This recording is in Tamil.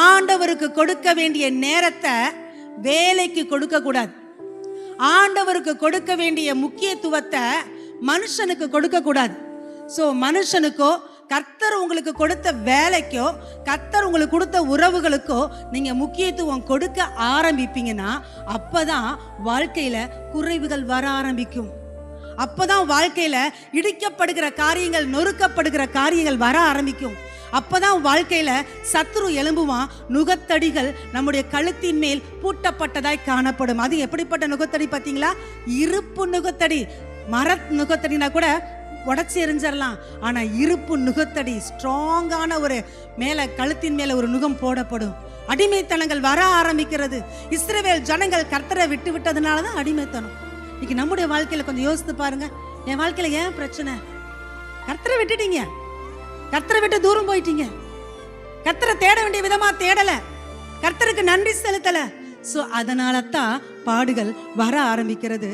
ஆண்டவருக்கு கொடுக்க வேண்டிய நேரத்தை வேலைக்கு கொடுக்க கூடாது. ஆண்டவருக்கு கொடுக்க வேண்டிய முக்கியத்துவத்தை மனுஷனுக்கு கொடுக்க கூடாது. சோ மனுஷனுக்கோ கர்த்தர் உங்களுக்கு கொடுத்த வேலைக்கோ கர்த்தர் உங்களுக்கு கொடுத்த உறவுகளுக்கோ நீங்க முக்கியத்துவம் கொடுக்க ஆரம்பிப்பீங்கன்னா அப்பதான் வாழ்க்கையில குறைவுகள் வர ஆரம்பிக்கும். அப்பதான் வாழ்க்கையில இடிக்கப்படுகிற காரியங்கள், நொறுக்கப்படுகிற காரியங்கள் வர ஆரம்பிக்கும். அப்பதான் வாழ்க்கையில சத்துரு எழும்புவான். நுகத்தடிகள் நம்முடைய கழுத்தின் மேல் பூட்டப்பட்டதாய் காணப்படும். அது எப்படிப்பட்ட நுகத்தடி பார்த்தீங்களா? இருப்பு நுகத்தடி. மர நுகத்தடினா கூட உடச்சி எரிஞ்சிடலாம். ஆனா இருப்பு நுகத்தடி, ஸ்ட்ராங்கான ஒரு மேல கழுத்தின் மேல ஒரு நுகம் போடப்படும். அடிமைத்தனங்கள் வர ஆரம்பிக்கிறது. இஸ்ரவேல் ஜனங்கள் கர்த்தரை விட்டு விட்டதுனாலதான் அடிமைத்தனம். இன்னைக்கு நம்முடைய வாழ்க்கையில கொஞ்சம் யோசித்து பாருங்க. என் வாழ்க்கையில ஏன் பிரச்சனை? கர்த்தரை விட்டுட்டீங்க, கர்த்தரை விட்டு தூரம் போயிட்டீங்க, கர்த்தரை தேட வேண்டிய விதமா தேடல, கர்த்தருக்கு நன்றி செலுத்தல. சோ அதனால தான் பாடுகள் வர ஆரம்பிக்கிறது.